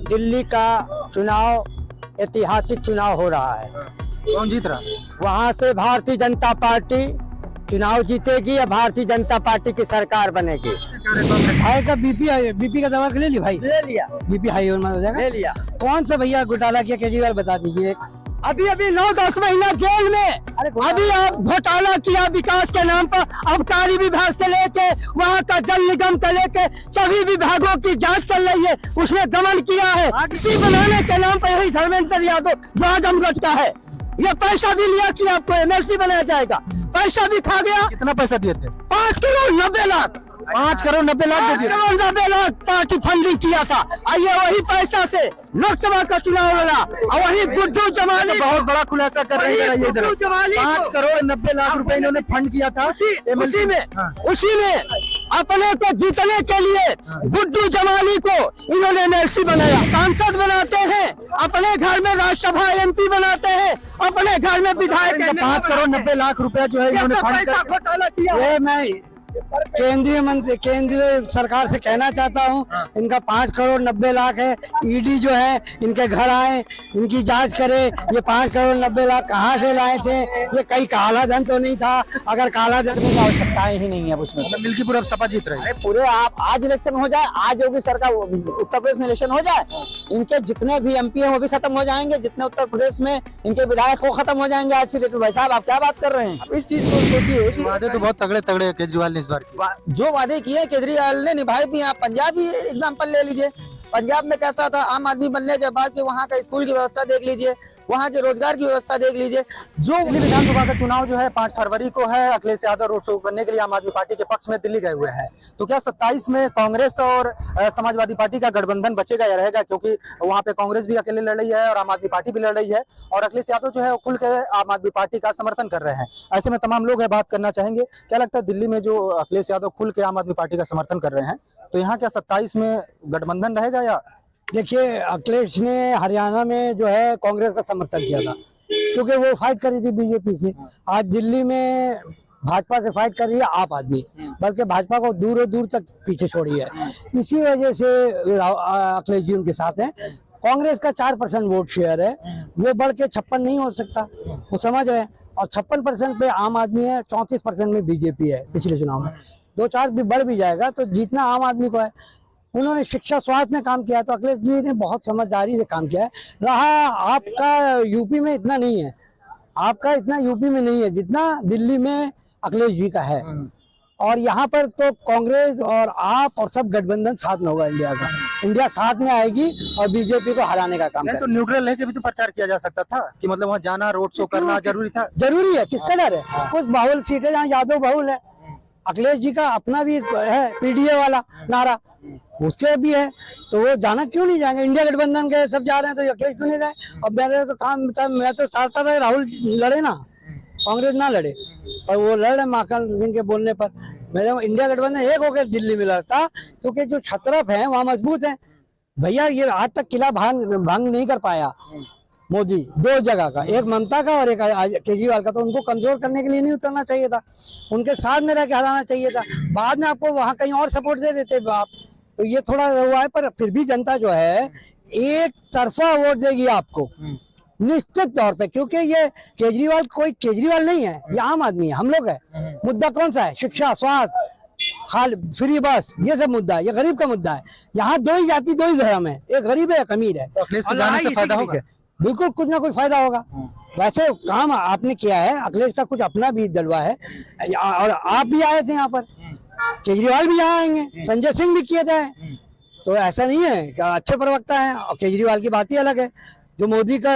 दिल्ली का चुनाव ऐतिहासिक चुनाव हो रहा है। कौन जीत रहा है? वहां से भारतीय जनता पार्टी चुनाव जीतेगी या भारतीय जनता पार्टी की सरकार बनेगी। भाई का बीपी का दवा ले लिया भाई? ले लिया, बीपी हाई हो जाएगा। ले लिया। कौन सा भैया घोटाला किया केजरीवाल बता दीजिए। अभी 9-10 महीना जेल में। अभी आप घोटाला किया विकास के नाम पर। आबकारी विभाग से लेके वहाँ का जल निगम से लेके सभी विभागों की जांच चल रही है, उसमें गमन किया है। इसी बनाने के नाम पर यही धर्मेंद्र यादव जो आजमगढ़ का है, ये पैसा भी लिया कि आपको एमएलसी बनाया जाएगा, पैसा भी खा गया। कितना पैसा दिए थे? 5 करोड़ 90 लाख। 5 करोड़ 90 लाख दे दिए। 90 लाख पार्टी फंडिंग किया था। आइए वही पैसा से लोकसभा का चुनाव लड़ा और वही गुड्डू जमाली बहुत बड़ा खुलासा कर रहे हैं इधर। 5 करोड़ 90 लाख रुपए इन्होंने फंड किया था। उसी में अपने को जीतने के लिए गुड्डू जमाली को इन्होंने एमएलसी बनाया, सांसद बनाते हैं, अपने घर में राज्यसभा एमपी बनाते हैं, अपने घर में विधायक। 5 करोड़ 90 लाख रुपया जो है इन्होंने फंड घोटाला किया। ये मैं केंद्रीय सरकार से कहना चाहता हूँ, इनका 5 करोड़ 90 लाख है। ईडी जो है इनके घर आए, इनकी जांच करे, ये 5 करोड़ 90 लाख कहाँ से लाए थे। ये कहीं काला धन तो नहीं था। अगर काला धन की आवश्यकताएं ही नहीं है उसमें। मिल्कीपुर अब सपा जीत रही है। पूरे आप आज इलेक्शन हो जाए, आज योगी सरकार उत्तर प्रदेश में इलेक्शन हो जाए, इनके जितने भी एमपी हैं वो भी खत्म हो जाएंगे, जितने उत्तर प्रदेश में इनके विधायक वो खत्म हो जाएंगे आज की डेट में। भाई साहब आप क्या बात कर रहे हैं? इस चीज को सोचिए कि वादे तो बहुत तगड़े तगड़े केजरीवाल ने इस बार जो वादे किए केजरीवाल ने निभाए भी। आप पंजाब ही एग्जाम्पल ले लीजिए। पंजाब में कैसा था, आम आदमी बनने के बाद वहाँ का स्कूल की व्यवस्था देख लीजिए, वहाँ के रोजगार की व्यवस्था देख लीजिए। जो विधानसभा का चुनाव जो है 5 फरवरी को है। अखिलेश यादव रोड शो करने के लिए आम आदमी पार्टी के पक्ष में दिल्ली गए हुए हैं। तो क्या 27 में कांग्रेस और समाजवादी पार्टी का गठबंधन बचेगा या रहेगा? क्योंकि वहाँ पे कांग्रेस भी अकेले लड़ रही है और आम आदमी पार्टी भी लड़ रही है, और अखिलेश यादव जो है वो खुल के आम आदमी पार्टी का समर्थन कर रहे हैं। ऐसे में तमाम लोग है बात करना चाहेंगे, क्या लगता है दिल्ली में जो अखिलेश यादव खुल के आम आदमी पार्टी का समर्थन कर रहे हैं, तो यहाँ क्या 27 में गठबंधन रहेगा? या देखिए, अखिलेश ने हरियाणा में जो है कांग्रेस का समर्थन किया था, क्योंकि वो फाइट कर रही थी बीजेपी से। आज दिल्ली में भाजपा से फाइट कर रही है आप आदमी, बल्कि भाजपा को दूर दूर तक पीछे छोड़ी है। इसी वजह से अखिलेश जी उनके साथ हैं। कांग्रेस का 4% वोट शेयर है, वो बढ़ के 56 नहीं हो सकता, वो समझ रहे हैं। और 56% पे आम आदमी है, 34% में बीजेपी है। पिछले चुनाव में 2-4 भी बढ़ भी जाएगा तो जीतना आम आदमी को है। उन्होंने शिक्षा स्वास्थ्य में काम किया है, तो अखिलेश जी ने बहुत समझदारी से काम किया है। रहा आपका यूपी में इतना नहीं है, आपका इतना यूपी में नहीं है जितना दिल्ली में अखिलेश जी का है। और यहाँ पर तो कांग्रेस और आप और सब गठबंधन साथ में होगा। इंडिया साथ में आएगी और बीजेपी को हराने का काम। तो न्यूट्रल है कि भी तो प्रचार किया जा सकता था कि मतलब वहाँ जाना, रोड शो करना जरूरी था? जरूरी है, किसका डर है? कुछ बाहुल सीटें जहाँ यादव बहुल है। अखिलेश जी का अपना भी है पीडीए वाला नारा, उसके भी है, तो वो जाना क्यों नहीं जाएंगे? इंडिया गठबंधन के सब जा रहे हैं तो अखिलेश क्यों नहीं जाए? और मेरे तो काम मैं तो चाहता था राहुल लड़े ना, कांग्रेस ना लड़े, और वो लड़ रहे महाकाल सिंह के बोलने पर। मेरे इंडिया गठबंधन एक होकर दिल्ली में लड़ता, क्योंकि जो छतरफ है वहाँ मजबूत है। भैया ये आज तक किला भंग नहीं कर पाया मोदी, 2 जगह का, एक ममता का और एक केजरीवाल का। तो उनको कमजोर करने के लिए नहीं उतरना चाहिए था, उनके साथ में रह के हराना चाहिए था। बाद में आपको वहाँ कहीं और सपोर्ट दे देते आप, तो ये थोड़ा हुआ है। पर फिर भी जनता जो है एक तरफा वोट देगी आपको निश्चित तौर पे, क्योंकि ये केजरीवाल कोई केजरीवाल नहीं है, ये आम आदमी है, हम लोग है। मुद्दा कौन सा है? शिक्षा, स्वास्थ्य, खाल, फ्री बस, ये सब मुद्दा है। ये गरीब का मुद्दा है। यहाँ 2 ही जाति 2 ही धर्म है, एक गरीब है एक अमीर है। अखिलेश को जाने से फायदा होगा? बिल्कुल कुछ ना कुछ फायदा होगा। वैसे काम आपने किया है, अखिलेश का कुछ अपना भी जलवा है, और आप भी आए थे यहाँ पर, केजरीवाल भी यहाँ आएंगे, संजय सिंह भी किए थे। तो ऐसा नहीं है कि अच्छे प्रवक्ता है, और केजरीवाल की बात ही अलग है। जो मोदी का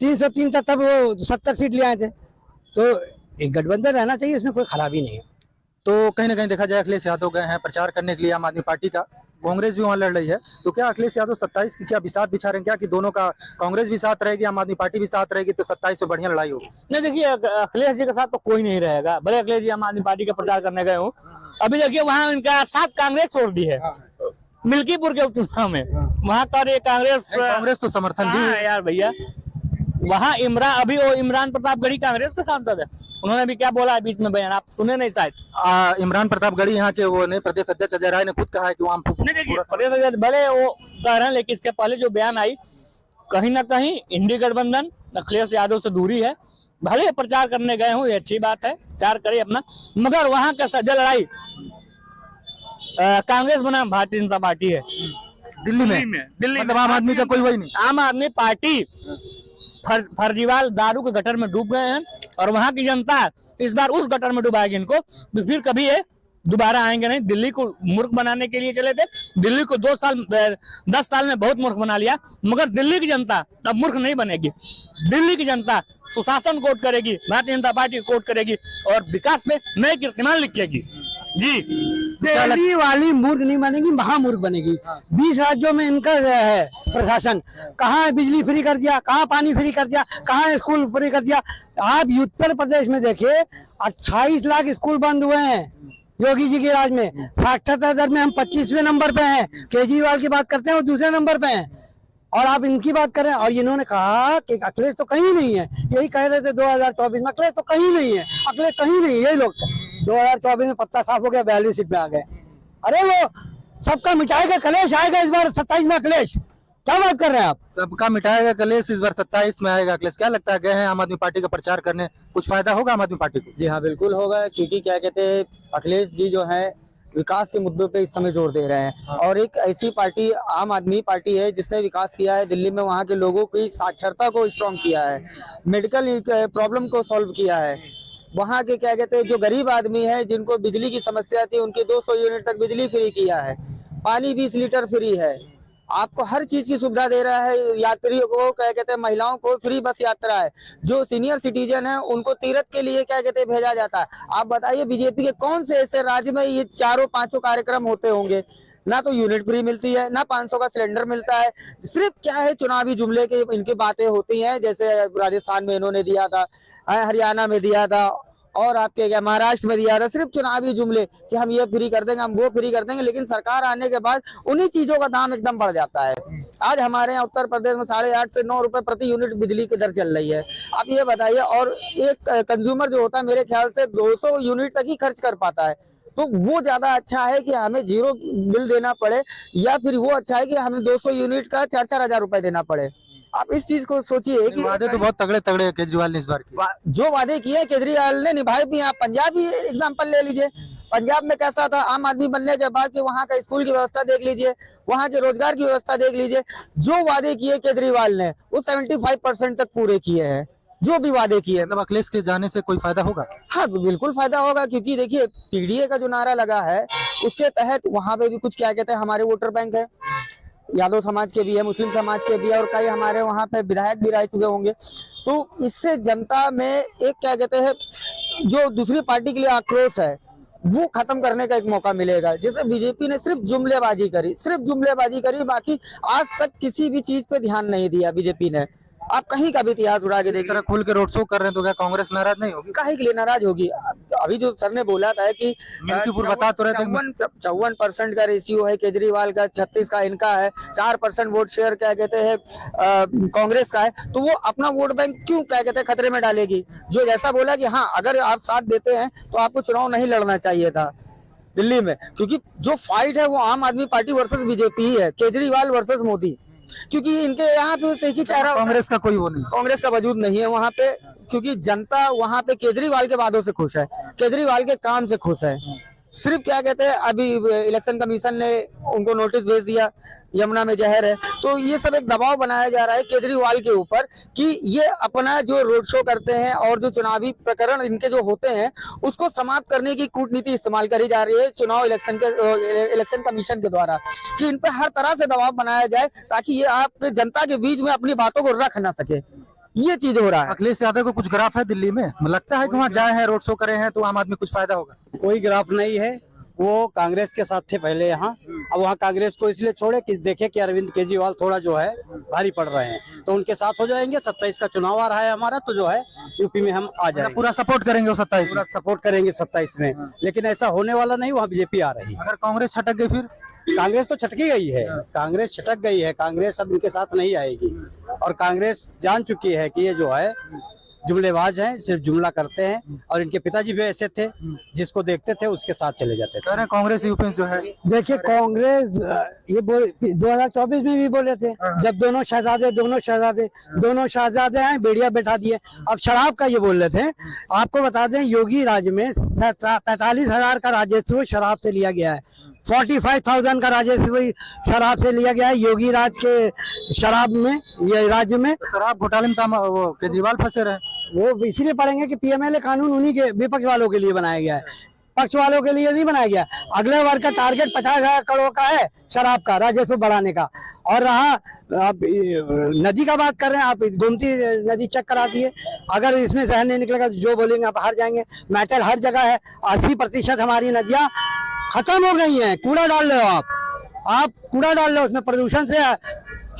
303 था तब वो 70 सीट ले आए थे। तो एक गठबंधन रहना चाहिए, इसमें कोई खराबी नहीं है। तो कहीं ना कहीं देखा जाए अखिलेश यादव गए हैं प्रचार करने के लिए आम आदमी पार्टी का, कांग्रेस भी वहाँ लड़ रही है। तो क्या अखिलेश यादव 27 की क्या बिसात बिछा रहे हैं क्या, कि दोनों का कांग्रेस भी साथ रहेगी, आम आदमी पार्टी भी साथ रहेगी, तो 27 में बढ़िया लड़ाई होगी? नहीं, देखिए अखिलेश जी के साथ तो कोई नहीं रहेगा, भले अखिलेश जी आम आदमी पार्टी का प्रचार करने गए हो। अभी देखिए वहाँ उनका साथ कांग्रेस छोड़ दी है मिल्कीपुर के उपचुनाव में, वहाँ पर कांग्रेस तो समर्थन दी यार भैया। वहाँ इमरान प्रतापगढ़ी कांग्रेस के सांसद है, उन्होंने भी क्या बोला है बीच में बयान, आप सुने नहीं शायद। इमरान प्रतापगढ़ी यहाँ के वो ने प्रदेश अध्यक्ष अजय राय ने खुद कहा है कि वहाँ प्रदेश अध्यक्ष भले वो कह रहे हैं, लेकिन इसके पहले जो बयान आई, कहीं ना कहीं इंडी गठबंधन अखिलेश यादव से दूरी है। भले प्रचार करने गए हो, ये अच्छी बात है, प्रचार करे अपना, मगर वहां का सज्जल लड़ाई कांग्रेस बनाम भारतीय जनता पार्टी है। दिल्ली में मतलब आम आदमी का कोई वही नहीं। आम आदमी पार्टी फर्जीवाल दारू के गटर में डूब गए हैं और वहां की जनता इस बार उस गटर में डुबाएगी इनको, फिर कभी ये दोबारा आएंगे नहीं। दिल्ली को मूर्ख बनाने के लिए चले थे, दिल्ली को 10 साल में बहुत मूर्ख बना लिया, मगर दिल्ली की जनता अब मूर्ख नहीं बनेगी। दिल्ली की जनता सुशासन कोट करेगी, भारतीय जनता पार्टी कोट करेगी और विकास में नए कीर्तिमान लिखेगी। जी, दिल्ली वाली मूर्ख नहीं बनेगी, महामूर्ख बनेगी। 20 राज्यों में इनका है प्रशासन, कहाँ बिजली फ्री कर दिया, कहाँ पानी फ्री कर दिया, कहाँ स्कूल फ्री कर दिया। आप उत्तर प्रदेश में देखिए 28 लाख स्कूल बंद हुए हैं योगी जी के राज में। साक्षरता दर में हम 25वें नंबर पे हैं, केजरीवाल की बात करते हैं वो दूसरे नंबर पे हैं, और आप इनकी बात करें। और इन्होंने कहा कि अखिलेश तो कहीं नहीं है, यही कह रहे थे 2024 में अखिलेश तो कहीं नहीं है, अखिलेश कहीं नहीं है, यही लोग 2024 में पत्ता साफ हो गया, 42 सीट पे आ गए। अरे वो सबका मिटाएगा कलेश, आएगा इस बार 27 में अखिलेश। क्या बात कर रहे हैं आप? सबका मिटाएगा कलेश, इस बार 27 में आएगा अखिलेश। क्या लगता है, गए हैं आम आदमी पार्टी का प्रचार करने, कुछ फायदा होगा आम आदमी पार्टी को? जी हाँ, बिल्कुल होगा, क्योंकि क्या कहते हैं, अखिलेश जी जो है विकास के मुद्दों पे इस समय जोर दे रहे हैं। और एक ऐसी पार्टी आम आदमी पार्टी है जिसने विकास किया है दिल्ली में, वहाँ के लोगों की साक्षरता को स्ट्रॉन्ग किया है, मेडिकल प्रॉब्लम को सॉल्व किया है। वहाँ के क्या कहते हैं जो गरीब आदमी है, जिनको बिजली की समस्या थी, उनकी 200 यूनिट तक बिजली फ्री किया है, पानी 20 लीटर फ्री है, आपको हर चीज की सुविधा दे रहा है। यात्रियों को क्या कहते हैं, महिलाओं को फ्री बस यात्रा है, जो सीनियर सिटीजन है उनको तीर्थ के लिए क्या कहते हैं भेजा जाता है। आप बताइए बीजेपी के कौन से ऐसे राज्य में ये 4-5 कार्यक्रम होते होंगे? ना तो यूनिट फ्री मिलती है, ना 500 का सिलेंडर मिलता है। सिर्फ क्या है, चुनावी जुमले के इनकी बातें होती हैं, जैसे राजस्थान में इन्होंने दिया था, हरियाणा में दिया था, और आपके क्या महाराष्ट्र में दिया था। सिर्फ चुनावी जुमले कि हम ये फ्री कर देंगे, हम वो फ्री कर देंगे, लेकिन सरकार आने के बाद उन्हीं चीजों का दाम एकदम बढ़ जाता है। आज हमारे यहाँ उत्तर प्रदेश में 8.5 से 9 रुपए प्रति यूनिट बिजली की दर चल रही है। आप ये बताइए, और एक कंज्यूमर जो होता है मेरे ख्याल से 200 यूनिट तक ही खर्च कर पाता है, तो वो ज्यादा अच्छा है कि हमें 0 बिल देना पड़े, या फिर वो अच्छा है कि हमें 200 यूनिट का 4-4 हजार रुपए देना पड़े। आप इस चीज को सोचिए कि वादे तो बहुत तगड़े तगड़े केजरीवाल ने इस बार किए। जो वादे किए केजरीवाल ने निभाए भी। आप पंजाब ही एग्जांपल ले लीजिए, पंजाब में कैसा था आम आदमी बनने के बाद कि वहाँ का स्कूल की व्यवस्था देख लीजिए, वहाँ के रोजगार की व्यवस्था देख लीजिए। जो वादे किए केजरीवाल ने वो 75% तक पूरे किए हैं, जो भी वादे किए। मतलब अखिलेश के जाने से कोई फायदा होगा? हाँ, बिल्कुल फायदा होगा, क्योंकि देखिए पीडीए का जो नारा लगा है उसके तहत वहाँ पे भी कुछ क्या कहते हैं हमारे वोटर बैंक है, यादव समाज के भी है, मुस्लिम समाज के भी है, और कई हमारे वहाँ पे विधायक भी रह चुके होंगे। तो इससे जनता में एक क्या कहते हैं जो दूसरी पार्टी के लिए आक्रोश है वो खत्म करने का एक मौका मिलेगा। जैसे बीजेपी ने सिर्फ जुमलेबाजी करी, बाकी आज तक किसी भी चीज पे ध्यान नहीं दिया बीजेपी ने। आप कहीं का भी इतिहास उड़ा के देखिए, खुल के रोड शो कर रहे हैं, तो क्या कांग्रेस नाराज नहीं होगी? काहे के लिए नाराज होगी? अभी जो सर ने बोला था कि मिल्कीपुर बता तो रहे थे 54% का रेशियो है केजरीवाल का, 36 का इनका है, 4% वोट शेयर क्या कहते हैं कांग्रेस का है, तो वो अपना वोट बैंक क्यों क्या कहते हैं खतरे में डालेगी? जो जैसा बोला कि हाँ अगर आप साथ देते हैं तो आपको चुनाव नहीं लड़ना चाहिए था दिल्ली में, क्योंकि जो फाइट है वो आम आदमी पार्टी वर्सेस बीजेपी ही है, केजरीवाल वर्सेस मोदी। क्योंकि इनके यहाँ पे एक ही चेहरा, कांग्रेस का कोई वो नहीं, कांग्रेस का वजूद नहीं है वहाँ पे, क्योंकि जनता वहाँ पे केजरीवाल के वादों से खुश है, केजरीवाल के काम से खुश है। सिर्फ क्या कहते हैं अभी इलेक्शन कमीशन ने उनको नोटिस भेज दिया, यमुना में जहर है, तो ये सब एक दबाव बनाया जा रहा है केजरीवाल के ऊपर कि ये अपना जो रोड शो करते हैं और जो चुनावी प्रकरण इनके जो होते हैं उसको समाप्त करने की कूटनीति इस्तेमाल करी जा रही है चुनाव इलेक्शन कमीशन के द्वारा, कि इन पे हर तरह से दबाव बनाया जाए ताकि ये आप जनता के बीच में अपनी बातों को रख ना सके। ये चीज हो रहा है। अखिलेश यादव को कुछ ग्राफ है दिल्ली में? लगता है कि वहाँ जाए हैं, रोड शो करे हैं, तो आम आदमी कुछ फायदा होगा? कोई ग्राफ नहीं है, वो कांग्रेस के साथ थे पहले यहाँ, अब वहाँ कांग्रेस को इसलिए छोड़े कि देखे कि अरविंद केजरीवाल थोड़ा जो है भारी पड़ रहे हैं, तो उनके साथ हो जाएंगे। 27 का चुनाव आ रहा है हमारा, तो जो है यूपी में हम आ जाएंगे, पूरा सपोर्ट करेंगे वो 27 पूरा सपोर्ट करेंगे 27 में। लेकिन ऐसा होने वाला नहीं, वहाँ बीजेपी आ रही है। अगर कांग्रेस छटक गई फिर? कांग्रेस तो छटकी गई है, कांग्रेस छटक गई है, कांग्रेस अब इनके साथ नहीं आएगी। और कांग्रेस जान चुकी है कि ये जो है जुमलेबाज हैं, सिर्फ जुमला करते हैं और इनके पिताजी भी ऐसे थे, जिसको देखते थे उसके साथ चले जाते कह थे। रहे हैं कांग्रेस यूपी में जो है देखिए कांग्रेस ये 2024 में भी बोले थे, जब दोनों शहजादे हैं बेड़िया बैठा दिए। अब शराब का ये बोल रहे थे, आपको बता दें योगी राज में 45,000 का राजस्व शराब से लिया गया है, 45,000 का राजस्व शराब से लिया गया है योगी राज के शराब में, ये राज्य में। शराब घोटाले में वो केजरीवाल फंसे रहे। वो इसीलिए पढ़ेंगे कि पीएमएलए कानून उन्हीं के विपक्ष वालों के लिए बनाया गया है, पक्ष वालों के लिए नहीं बनाया गया। अगले बार का टारगेट 50,000 करोड़ का है शराब का राजस्व बढ़ाने का। और रहा आप नदी का बात कर रहे हैं, आप गोमती नदी चेक करा दिए, अगर इसमें जहर नहीं निकलेगा तो जो बोलेंगे आप हार जाएंगे। मैटर हर जगह है, 80% हमारी नदियां खत्म हो गई हैं। कूड़ा डाल रहे हो आप कूड़ा डाल रहे हो, उसमें प्रदूषण से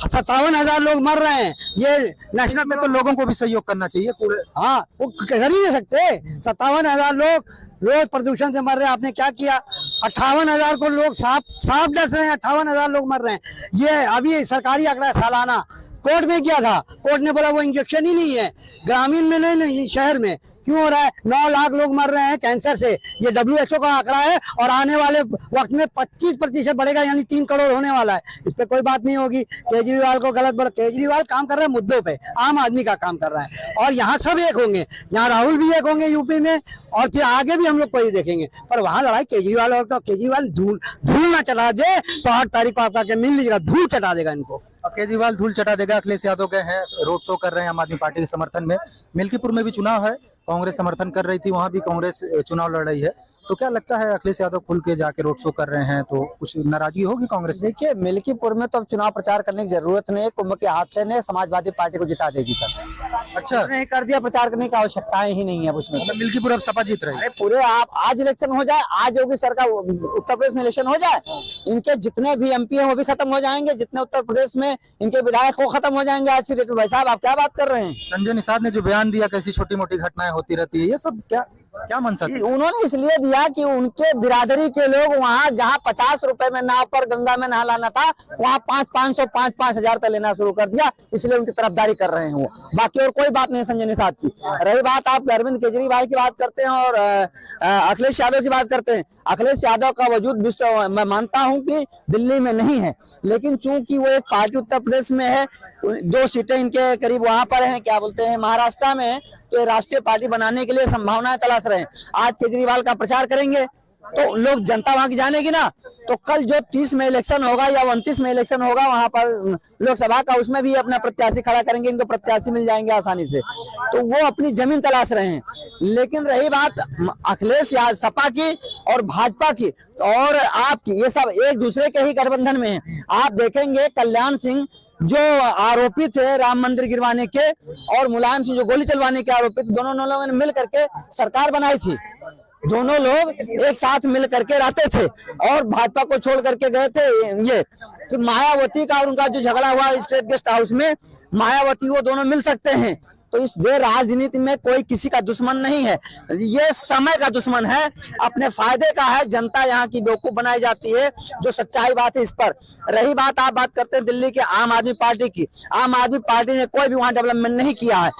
57,000 लोग मर रहे हैं। ये नेशनल में तो लोगों को भी सहयोग करना चाहिए कूड़े। हाँ वो कर ही नहीं सकते। 57,000 लोग रोज प्रदूषण से मर रहे हैं। आपने क्या किया? 58,000 को लोग सांप डस रहे हैं, 58,000 लोग मर रहे हैं। ये अभी सरकारी आंकड़ा सालाना कोर्ट में किया था, कोर्ट ने बोला वो इंजेक्शन ही नहीं है, ग्रामीण में नहीं शहर में। क्यों हो रहा है? 9 लाख लोग मर रहे हैं कैंसर से, ये WHO का आंकड़ा है। और आने वाले वक्त में 25% बढ़ेगा, यानी 3 करोड़ होने वाला है। इस पे कोई बात नहीं होगी। केजरीवाल को गलत बोला, केजरीवाल काम कर रहा है मुद्दों पे, आम आदमी का काम कर रहा है। और यहाँ सब एक होंगे, यहाँ राहुल भी एक होंगे यूपी में, और फिर आगे भी हम लोग कोई देखेंगे। पर वहाँ लड़ाई केजरीवाल और केजरीवाल धूल ना चढ़ा दे तो 8 तारीख को आपका मिल लीजिएगा, धूल चटा देगा इनको। केजरीवाल धूल चटा देगा। अखिलेश यादव गए हैं, रोड शो कर रहे हैं आम आदमी पार्टी के समर्थन में। मिल्कीपुर में भी चुनाव है, कांग्रेस समर्थन कर रही थी, वहां भी कांग्रेस चुनाव लड़ रही है। तो क्या लगता है अखिलेश यादव खुल के जाके रोड शो कर रहे हैं तो कुछ नाराजगी होगी कांग्रेस में? देखिए मिल्कीपुर में तो अब चुनाव प्रचार करने की जरूरत नहीं है। कुंभ के हादसे ने समाजवादी पार्टी को जिता देगी तक। अच्छा, नहीं कर दिया, प्रचार करने की आवश्यकताएं ही नहीं है उसमें। मिल्कीपुर अब सपा जीत रही है। अरे पूरे आप आज इलेक्शन हो जाए, आज योगी सरकार उत्तर प्रदेश में इलेक्शन हो जाए, इनके जितने भी MP है वो भी खत्म हो जाएंगे, जितने उत्तर प्रदेश में इनके विधायक वो खत्म हो जाएंगे आज की डेट में। भाई साहब आप क्या बात कर रहे हैं? संजय निषाद ने जो बयान दिया कैसी छोटी मोटी घटनाएं होती रहती है, ये सब क्या मनसा थी? उन्होंने इसलिए दिया कि उनके बिरादरी के लोग वहाँ जहाँ 50 रुपए में नाव पर गंगा में नहलाना था, वहाँ 5,500 तक लेना शुरू कर दिया, इसलिए उनकी तरफदारी कर रहे हैं वो। बाकी और कोई बात नहीं संजय निषाद की। रही बात आप अरविंद केजरीवाल की बात करते हैं और अखिलेश यादव की बात करते हैं। अखिलेश यादव का वजूद मैं मानता हूं कि दिल्ली में नहीं है, लेकिन चूंकि वो एक पार्टी उत्तर प्रदेश में है, 2 सीटें इनके करीब वहां पर हैं, क्या बोलते हैं महाराष्ट्र में, तो ये राष्ट्रीय पार्टी बनाने के लिए संभावनाएं तलाश रहे हैं। आज केजरीवाल का प्रचार करेंगे तो लोग जनता वहां की जानेगी ना। तो कल जो 30 में इलेक्शन होगा या 29 में इलेक्शन होगा वहां पर लोकसभा का, उसमें भी अपना प्रत्याशी खड़ा करेंगे, इनको प्रत्याशी मिल जाएंगे आसानी से। तो वो अपनी जमीन तलाश रहे हैं। लेकिन रही बात अखिलेश यादव सपा की और भाजपा की और आपकी, ये सब एक दूसरे के ही गठबंधन में है। आप देखेंगे कल्याण सिंह जो आरोपी थे राम मंदिर गिरवाने के, और मुलायम सिंह जो गोली चलवाने के आरोपी थे, दोनों लोगों ने मिल करके सरकार बनाई थी। दोनों लोग एक साथ मिल करके रहते थे और भाजपा को छोड़ करके गए थे। ये फिर मायावती का और उनका जो झगड़ा हुआ स्टेट गेस्ट हाउस में, मायावती वो दोनों मिल सकते हैं। तो इस राजनीति में कोई किसी का दुश्मन नहीं है, ये समय का दुश्मन है, अपने फायदे का है। जनता यहाँ की बेवकूफ बनाई जाती है, जो सच्चाई बात है इस पर। रही बात आप बात करते हैं दिल्ली के आम आदमी पार्टी की, आम आदमी पार्टी ने कोई भी वहाँ डेवलपमेंट नहीं किया है।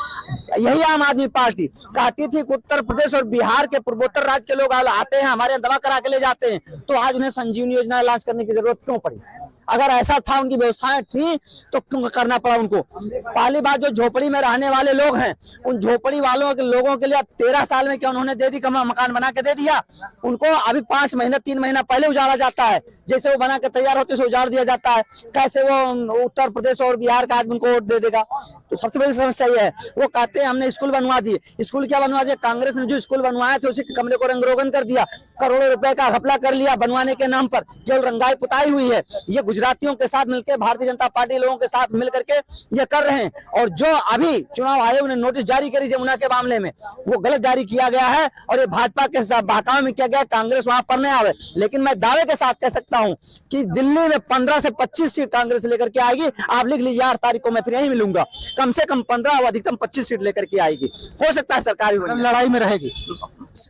यही आम आदमी पार्टी कहती थी कि उत्तर प्रदेश और बिहार के पूर्वोत्तर राज्य के लोग आते हैं हमारे दवा करा के ले जाते हैं, तो आज उन्हें संजीवनी योजना लॉन्च करने की जरूरत क्यों पड़ी? अगर ऐसा था, उनकी व्यवस्थाएं थी, तो क्यों करना पड़ा उनको? पहली बात, जो झोपड़ी में रहने वाले लोग हैं, उन झोपड़ी वालों के लोगों के लिए 13 साल में क्या उन्होंने दे दी, मकान बना के दे दिया उनको? अभी 5 महीना 3 महीना पहले उजाड़ा जाता है, जैसे वो बना के तैयार होते से उजाड़ दिया जाता है। कैसे वो उत्तर प्रदेश और बिहार का आदमी उनको वोट दे देगा? तो सबसे बड़ी समस्या ये है। वो कहते हैं हमने स्कूल बनवा दिए, स्कूल क्या बनवा दिया? कांग्रेस ने जो स्कूल बनवाया थे उसी कमरे को रंग रोगन कर दिया, करोड़ों रुपए का घपला कर लिया बनवाने के नाम पर, केवल रंगाई पुताई हुई है। ये गुजरातियों के साथ मिलकर, भारतीय जनता पार्टी लोगों के साथ मिल करके ये कर रहे हैं। और जो अभी चुनाव आयोग ने नोटिस जारी करी जमुना के मामले में, वो गलत जारी किया गया है और ये भाजपा के साथ बहकावे में किया गया, कांग्रेस वहां पर नहीं आवे। लेकिन मैं दावे के साथ कह सकता हूं कि दिल्ली में 15 से 25 सीट कांग्रेस लेकर के आएगी। आप लिख लीजिए 8 तारीख को मैं फिर यहीं मिलूंगा, कम से कम 15 और अधिकतम 25 सीट लेकर के आएगी। हो सकता है सरकारी लड़ाई में रहेगी।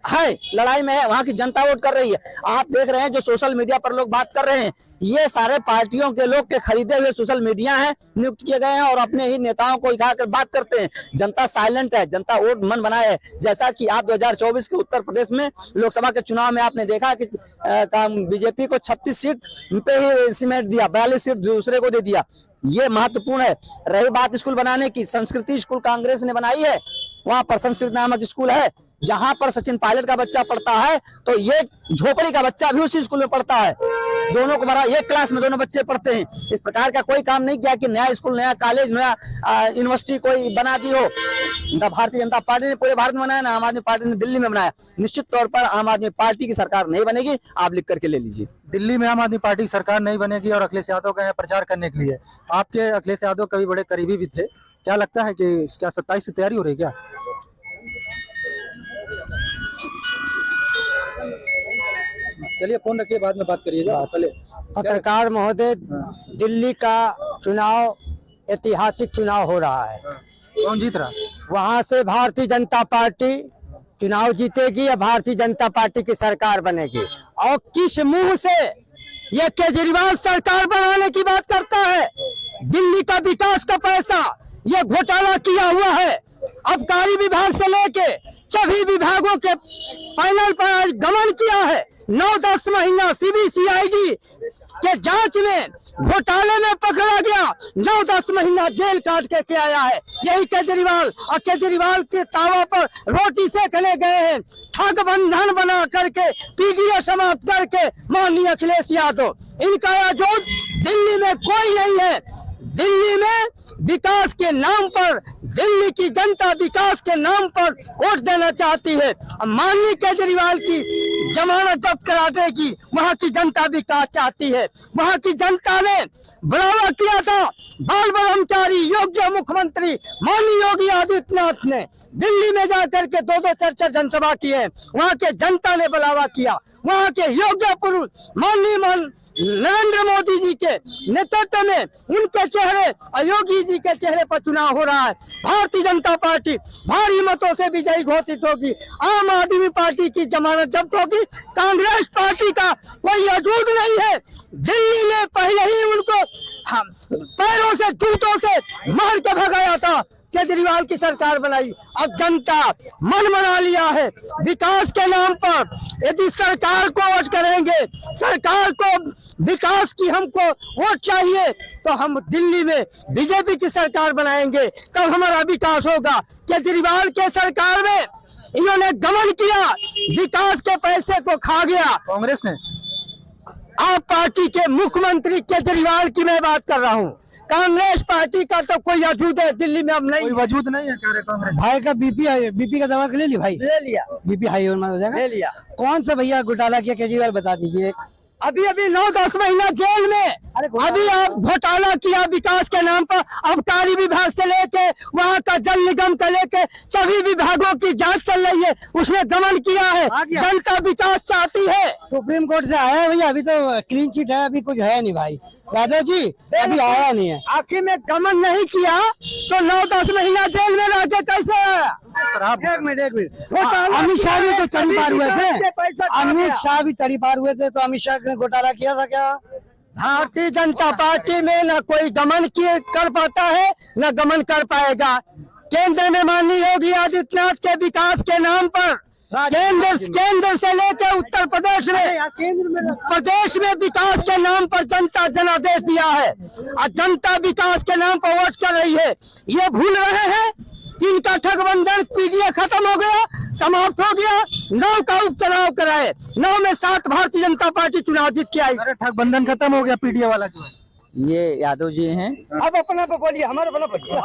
है, लड़ाई में है, वहां की जनता वोट कर रही है। आप देख रहे हैं जो सोशल मीडिया पर लोग बात कर रहे हैं, ये सारे पार्टियों के लोग के खरीदे हुए सोशल मीडिया हैं, नियुक्त किए गए हैं और अपने ही नेताओं को दिखाकर बात करते हैं। जनता साइलेंट है, जनता वोट मन बनाए है। जैसा कि आप 2024 के उत्तर प्रदेश में लोकसभा के चुनाव में आपने देखा कि बीजेपी को 36 सीट पे ही सीमेंट दिया, 42 सीट दूसरे को दे दिया। ये महत्वपूर्ण है। रही बात स्कूल बनाने की, संस्कृति स्कूल कांग्रेस ने बनाई है, वहां पर संस्कृत नामक स्कूल है, जहां पर सचिन पायलट का बच्चा पढ़ता है, तो ये झोपड़ी का बच्चा भी उसी स्कूल में पढ़ता है। दोनों को बड़ा एक क्लास में दोनों बच्चे पढ़ते हैं। इस प्रकार का कोई काम नहीं किया कि नया स्कूल, नया कॉलेज, नया यूनिवर्सिटी कोई बना दी हो। इनका भारतीय जनता पार्टी ने पूरे भारत में बनाया ना, आम आदमी पार्टी ने दिल्ली में बनाया। निश्चित तौर पर आम आदमी पार्टी की सरकार नहीं बनेगी, आप लिख करके ले लीजिए। दिल्ली में आम आदमी पार्टी की सरकार नहीं बनेगी और अखिलेश यादव गए हैं प्रचार करने के लिए। आपके अखिलेश यादव कभी बड़े करीबी भी थे, क्या लगता है कि क्या 27 से तैयारी हो रही है क्या? चलिए फोन रखिए, बाद में बात करिएगा। पहले पत्रकार महोदय, दिल्ली का चुनाव ऐतिहासिक चुनाव हो रहा है। कौन जीत रहा? वहां से भारतीय जनता पार्टी चुनाव जीतेगी या भारतीय जनता पार्टी की सरकार बनेगी। और किस मुंह से ये केजरीवाल सरकार बनाने की बात करता है? दिल्ली का विकास का पैसा ये घोटाला किया हुआ है। आबकारी विभाग से लेके सभी विभागों के पैनल पर गमन किया है। 9-10 महीना सीबीसीआईडी के जांच में घोटाले में पकड़ा गया, 9-10 महीना जेल काट के आया है यही केजरीवाल। और केजरीवाल के तावा पर रोटी सेकने गए हैं, ठग बंधन बना करके पीडीए समाप्त करके माननीय अखिलेश यादव। इनका वजूद दिल्ली में कोई नहीं है। दिल्ली में विकास के नाम पर, दिल्ली की जनता विकास के नाम पर वोट देना चाहती है। माननीय केजरीवाल की जमानत जब्त करा देगी, वहाँ की जनता विकास चाहती है। वहाँ की जनता ने बढ़ावा किया था बाल ब्रह्मचारी योग्य मुख्यमंत्री माननीय योगी आदित्यनाथ ने दिल्ली में जाकर के 2-2 4-4 जनसभा की है। वहाँ के जनता ने बढ़ावा किया। वहाँ के योग्य पुरुष माननीय नरेंद्र मोदी जी के नेतृत्व में उनके चेहरे और योगी जी के चेहरे पर चुनाव हो रहा है। भारतीय जनता पार्टी भारी मतों से विजयी घोषित होगी। आम आदमी पार्टी की जमानत जब्त होगी। कांग्रेस पार्टी का कोई वजूद नहीं है। दिल्ली में पहले ही उनको पैरों से जूतों से मार के भगाया था, केजरीवाल की सरकार बनाई। अब जनता मन बना लिया है विकास के नाम पर। यदि सरकार को वोट करेंगे, सरकार को विकास की हमको वोट चाहिए, तो हम दिल्ली में बीजेपी की सरकार बनाएंगे, तब हमारा विकास होगा। केजरीवाल के सरकार में इन्होंने गमन किया, विकास के पैसे को खा गया कांग्रेस ने। आप पार्टी के मुख्यमंत्री केजरीवाल की मैं बात कर रहा हूँ। कांग्रेस पार्टी का तो कोई वजूद है दिल्ली में अब नहीं। कोई वजूद नहीं है क्या कांग्रेस? भाई का बीपी है, बीपी का दवा ले ली भाई? ले लिया, बीपी हाई हो जाएगा। ले लिया। कौन सा भैया घोटाला किया केजरीवाल बता दीजिए। अभी 9-10 महीना जेल में। अभी आप घोटाला किया विकास के नाम पर। आबकारी विभाग से लेके वहाँ का जल निगम का लेके सभी विभागों की जांच चल रही है, उसमें गमन किया है। जनता विकास चाहती है। सुप्रीम कोर्ट से आया है भैया, अभी तो क्लीन चिट है, अभी कुछ है नहीं भाई। यादव जी अभी आया नहीं है। आखिर में गमन नहीं किया तो 9-10 महीना जेल में रह के कैसे आया? एक मिनट अमित शाह भी तो तड़ी पार हुए थे। अमित शाह भी तड़ी पार हुए थे, तो अमित शाह ने घोटाला किया था क्या? भारतीय जनता पार्टी में न कोई गमन कर पाता है न गमन कर पाएगा। केंद्र में माननीय योगी आदित्यनाथ के विकास के नाम पर केंद्र से लेकर उत्तर प्रदेश में विकास के नाम पर जनता जनादेश दिया है और जनता विकास के नाम पर वोट कर रही है। ये भूल रहे हैं कि इनका ठगबंधन पीडीए खत्म हो गया, समाप्त हो गया। 9 का उपचुनाव कराए, 9 में 7 भारतीय जनता पार्टी चुनाव जीत के आई। अरे ठगबंधन खत्म हो गया, पीडीए वाला जो है। ये यादव जी हैं। अब अपना बोलिए, हमारे अपना बोलिए।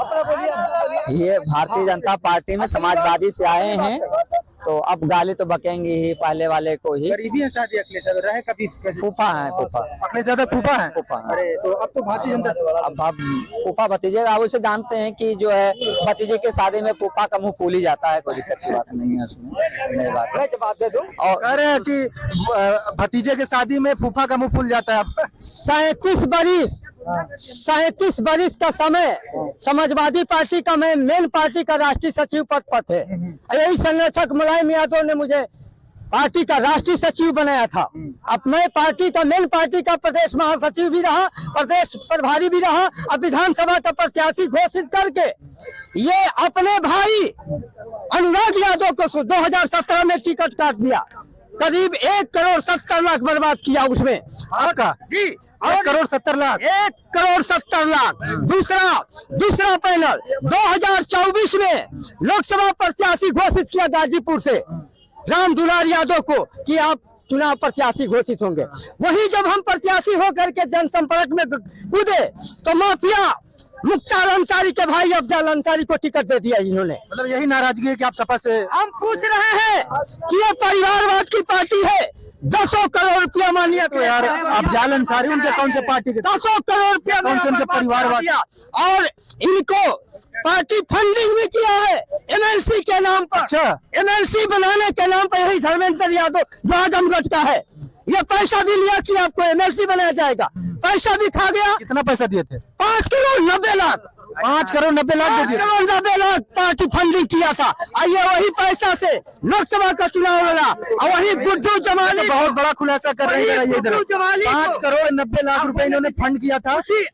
ये भारतीय जनता पार्टी में समाजवादी से आए हैं, तो अब गाली तो बकेंगे ही पहले वाले को ही। गरीबी है शायद अखिलेश यादव रहे कभी? फूफा है, फूफा अखिलेश यादव फूफा है। फूफा। अरे तो अब तो भारतीय जनता अब फूफा भतीजे आप उसे जानते हैं कि जो है भतीजे के शादी में फूफा का मुंह फूल ही जाता है, कोई दिक्कत की बात नहीं है उसमें। नई बात है। और कह रहे हैं कि भतीजे के शादी में फूफा का मुंह फूल जाता है। 37 बरिस 37 वर्ष का समय समाजवादी पार्टी का मैं मेन पार्टी का राष्ट्रीय सचिव पद पर थे। यही संरक्षक मुलायम यादव ने मुझे पार्टी का राष्ट्रीय सचिव बनाया था। अब मैं पार्टी का मेन पार्टी का प्रदेश महासचिव भी रहा, प्रदेश प्रभारी भी रहा। अब विधानसभा का प्रत्याशी घोषित करके ये अपने भाई अनुराग यादव को 2017 में टिकट काट दिया। करीब 1,70,00,000 बर्बाद किया उसमें आपका जी। 1,70,00,000 1,70,00,000। दूसरा पैनल 2024 में लोकसभा प्रत्याशी घोषित किया गाजीपुर से राम दुलार यादव को कि आप चुनाव प्रत्याशी घोषित होंगे। वही जब हम प्रत्याशी होकर के जनसंपर्क में कूदे तो माफिया मुख्तार अंसारी के भाई अफजल अंसारी को टिकट दे दिया इन्होंने। मतलब यही नाराजगी है कि आप सपा से हम पूछ रहे हैं कि ये परिवारवाद की पार्टी है। 10 करोड़ रुपया मानिए तो यार अफजल अंसारी उनके कौन से पार्टी के 10 करोड़ रुपया कौन से उनके परिवारवाद और इनको पार्टी फंडिंग भी किया है एमएलसी के नाम पर। अच्छा। एमएलसी बनाने के नाम पर यही धर्मेंद्र यादव जो आजमगढ़ का है, ये पैसा भी लिया कि आपको एमएलसी बनाया जाएगा, पैसा भी खा गया। कितना पैसा दिए थे? 5,90,00,000 5,90,00,000 दे दिए। 5,90,00,000 पार्टी फंडिंग किया था। आइए वही पैसा से लोकसभा का चुनाव लड़ा और वही गुड्डू जमाली तो बहुत बड़ा खुलासा कर रहे हैं। ये 5,90,00,000 रुपए इन्होंने फंड किया था उसी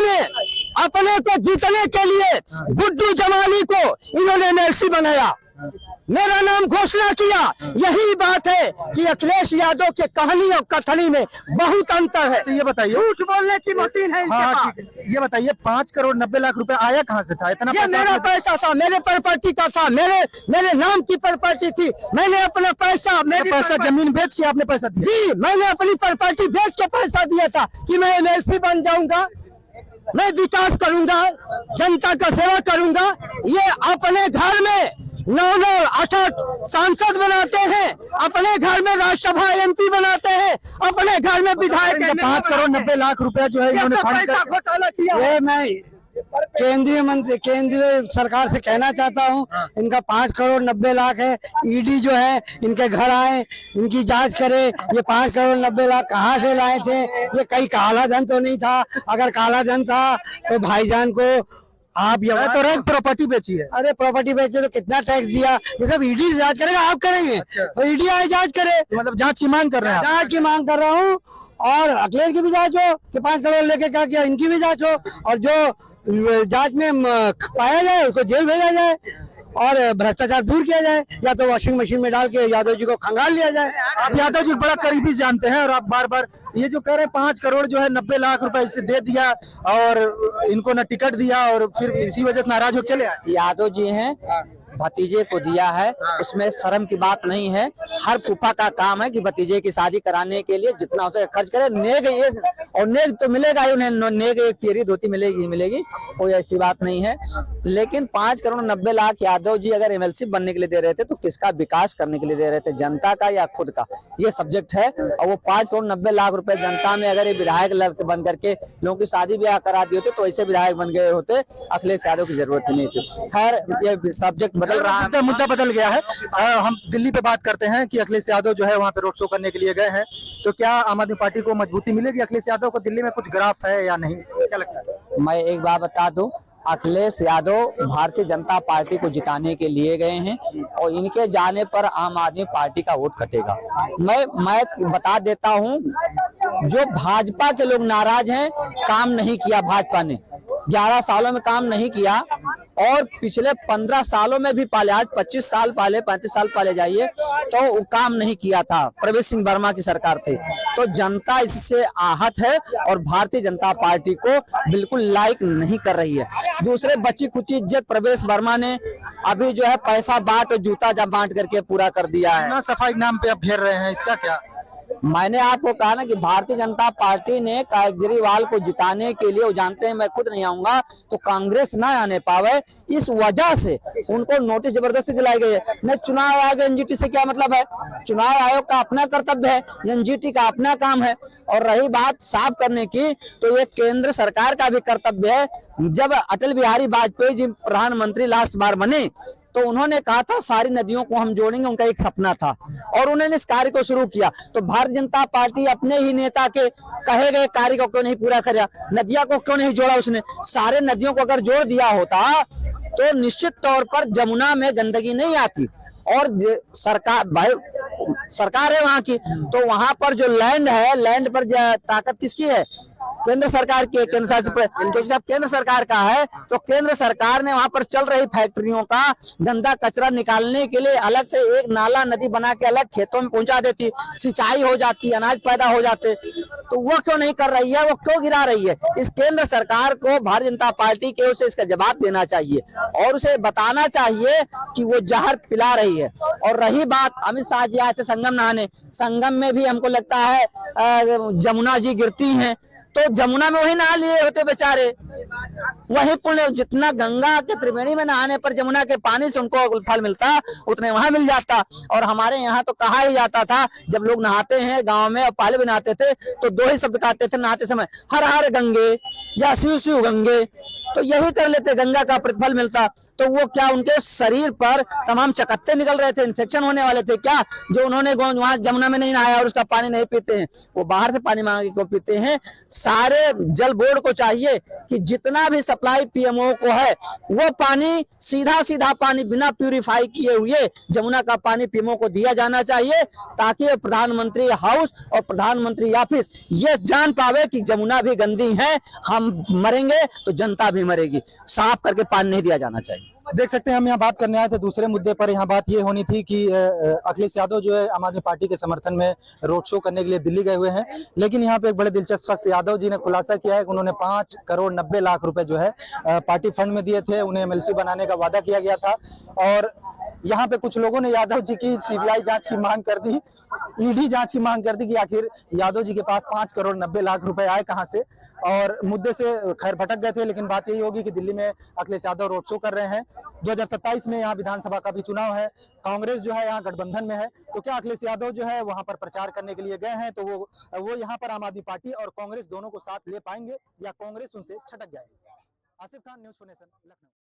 में अपने को जीतने के लिए गुड्डू जमाली को इन्होंने एमएलसी बनाया, मेरा नाम घोषणा किया। यही बात है कि अखिलेश यादव के कहानी और कथनी में बहुत अंतर है। ये बताइए, झूठ बोलने की मशीन है इनके हाँ पास। ठीक है। ये बताइए 5,90,00,000 रुपए आया कहाँ से था? इतना ये मेरा पैसा था, मेरे प्रॉपर्टी का था, मेरे नाम की प्रॉपर्टी थी। मैंने अपना पैसा जमीन बेच के आपने पैसा दिया? जी, मैंने अपनी प्रॉपर्टी बेच के पैसा दिया था कि मैं एमएलसी बन जाऊंगा, मैं विकास करूंगा, जनता का सेवा करूंगा। ये अपने घर में 9 8 सांसद बनाते हैं, अपने घर में राज्यसभा एमपी बनाते हैं, अपने घर में विधायक। 5,90,00,000 रुपया जो है इन्होंने फंड कर घोटाला किया। ये मैं केंद्रीय सरकार से कहना चाहता हूँ, इनका 5,90,00,000 है। ईडी जो है इनके घर आए, इनकी जांच करे, ये 5,90,00,000 कहाँ से लाए थे। ये कहीं काला धन तो नहीं था। अगर काला धन था तो भाईजान को आप ये तो रेग प्रॉपर्टी बेची है। अरे प्रॉपर्टी बेचे तो कितना टैक्स दिया, ये सब ईडी जांच करेगा, आप करेंगे? तो ईडी आए जांच करे। मतलब जांच की मांग कर रहे हैं आप? जांच की मांग कर रहा हूँ और अखिलेश की भी जांच हो कि 5 करोड़ लेके क्या किया, इनकी भी जांच हो और जो जांच में पाया जाए उसको जेल भेजा जाए और भ्रष्टाचार दूर किया जाए, या तो वॉशिंग मशीन में डाल के यादव जी को खंगाल लिया जाए। आप यादव जी बड़ा करीबी जानते हैं और आप बार बार ये जो कह रहे हैं 5 करोड़ जो है 90,00,000 रुपए इससे दे दिया और इनको न टिकट दिया और फिर इसी वजह से नाराज हो चले आए। यादव जी हैं, भतीजे को दिया है, उसमें शर्म की बात नहीं है। हर फूफा का काम है कि भतीजे की शादी कराने के लिए जितना हो सके खर्च करे। नेग ये और नेग तो मिलेगा ही उन्हें, नेग एक पियरी धोती मिलेगी, कोई ऐसी बात नहीं है। लेकिन 5,90,00,000 यादव जी अगर एमएलसी बनने के लिए दे रहे थे तो किसका विकास करने के लिए दे रहे थे, जनता का या खुद का, ये सब्जेक्ट है। और वो 5,90,00,000 रुपए जनता में अगर ये विधायक बन करके लोगों की शादी ब्याह करा दिए होते तो ऐसे विधायक बन गए होते, अखिलेश यादव की जरूरत ही नहीं थी। खैर ये सब्जेक्ट बदल रहा है, मुद्दा बदल गया है। हम दिल्ली पे बात करते हैं कि अखिलेश यादव जो है वहाँ पे रोड शो करने के लिए गए हैं, तो क्या आम आदमी पार्टी को मजबूती मिलेगी? अखिलेश यादव को दिल्ली में कुछ ग्राफ है या नहीं, क्या लगता है? मैं एक बात बता दूं, अखिलेश यादव भारतीय जनता पार्टी को जिताने के लिए गए हैं और इनके जाने पर आम आदमी पार्टी का वोट कटेगा। मैं बता देता हूं, जो भाजपा के लोग नाराज हैं, काम नहीं किया भाजपा ने, 11 सालों में काम नहीं किया और पिछले 15 सालों में भी पहले, आज 25 साल पहले, 35 साल पहले जाइए तो वो काम नहीं किया था। प्रवेश सिंह वर्मा की सरकार थी। तो जनता इससे आहत है और भारतीय जनता पार्टी को बिल्कुल लाइक नहीं कर रही है। दूसरे बची खुची इज्जत प्रवेश वर्मा ने अभी जो है पैसा बांट और जूता बांट करके पूरा कर दिया है। सफाई नाम पे अब घेर रहे हैं, इसका क्या? मैंने आपको कहा ना कि भारतीय जनता पार्टी ने केजरीवाल को जिताने के लिए, वो जानते हैं मैं खुद नहीं आऊंगा तो कांग्रेस ना आने पावे, इस वजह से उनको नोटिस जबरदस्ती दिलाई गई है। न चुनाव आयोग एनजीटी से क्या मतलब है, चुनाव आयोग का अपना कर्तव्य है, एनजीटी का अपना काम है। और रही बात साफ करने की, तो ये केंद्र सरकार का भी कर्तव्य है। जब अटल बिहारी वाजपेयी जी प्रधानमंत्री लास्ट बार बने तो उन्होंने कहा था सारी नदियों को हम जोड़ेंगे, उनका एक सपना था और उन्होंने इस कार्य को शुरू किया। तो भारतीय जनता पार्टी अपने ही नेता के कहे गए कार्य को क्यों नहीं पूरा किया? नदियां को क्यों नहीं जोड़ा उसने? सारे नदियों को अगर जोड़ दिया होता तो निश्चित तौर पर जमुना में गंदगी नहीं आती। और सरकार भाई सरकार है वहां की, तो वहां पर जो लैंड है, लैंड पर ताकत किसकी है? केंद्र सरकार की है। केंद्र शासित तो जब केंद्र सरकार का है तो केंद्र सरकार ने वहां पर चल रही फैक्ट्रियों का गंदा कचरा निकालने के लिए अलग से एक नाला नदी बना के अलग खेतों में पहुंचा देती, सिंचाई हो जाती, अनाज पैदा हो जाते। तो वो क्यों नहीं कर रही है? वो क्यों गिरा रही है? इस केंद्र सरकार को भारतीय जनता पार्टी के उसे इसका जवाब देना चाहिए और उसे बताना चाहिए कि वो जहर पिला रही है। और रही बात, अमित शाह जी आए थे संगम नहाने, संगम में भी हमको लगता है जमुना जी गिरती हैं, तो जमुना में वही नहा लिए होते बेचारे, वही पुण्य जितना गंगा के त्रिवेणी में नहाने पर जमुना के पानी से उनको फल मिलता उतने वहां मिल जाता। और हमारे यहाँ तो कहा ही जाता था, जब लोग नहाते हैं गांव में और पहले भी नहाते थे तो दो ही शब्द कहते थे नहाते समय, हर हर गंगे या शिव शिव गंगे। तो यही कर लेते, गंगा का प्रतिफल मिलता। तो वो क्या उनके शरीर पर तमाम चकत्ते निकल रहे थे, इन्फेक्शन होने वाले थे क्या, जो उन्होंने वहां जमुना में नहीं नहाया और उसका पानी नहीं पीते हैं? वो बाहर से पानी मांग के पीते हैं। सारे जल बोर्ड को चाहिए कि जितना भी सप्लाई पीएमओ को है वो पानी सीधा सीधा पानी बिना प्यूरिफाई किए हुए जमुना का पानी पीएमओ को दिया जाना चाहिए, ताकि प्रधानमंत्री हाउस और प्रधानमंत्री ऑफिस ये जान पावे कि जमुना भी गंदी है, हम मरेंगे तो जनता भी मरेगी, साफ करके पानी नहीं दिया जाना चाहिए। देख सकते हैं हम यहाँ बात करने आए थे दूसरे मुद्दे पर। यहाँ बात ये होनी थी कि अखिलेश यादव जो है आम आदमी पार्टी के समर्थन में रोड शो करने के लिए दिल्ली गए हुए हैं, लेकिन यहाँ पे एक बड़े दिलचस्प शख्स यादव जी ने खुलासा किया है कि उन्होंने 5 करोड़ 90 लाख रुपए जो है पार्टी फंड में दिए थे, उन्हें एमएलसी बनाने का वादा किया गया था। और यहाँ पे कुछ लोगों ने यादव जी की सीबीआई जांच की मांग कर दी, ईडी जांच की मांग कर दी कि आखिर यादव जी के पास 5 करोड़ 90 लाख रुपए आए कहां से। और मुद्दे से खैर भटक गए थे, लेकिन बात यही होगी कि दिल्ली में अखिलेश यादव रोड शो कर रहे हैं। 2027 में यहाँ विधानसभा का भी चुनाव है, कांग्रेस जो है यहाँ गठबंधन में है, तो क्या अखिलेश यादव जो है वहां पर प्रचार करने के लिए गए हैं, तो वो यहाँ पर आम आदमी पार्टी और कांग्रेस दोनों को साथ ले पाएंगे या कांग्रेस उनसे छटक जाएगी? Asif Khan, news 4 nation, Lucknow.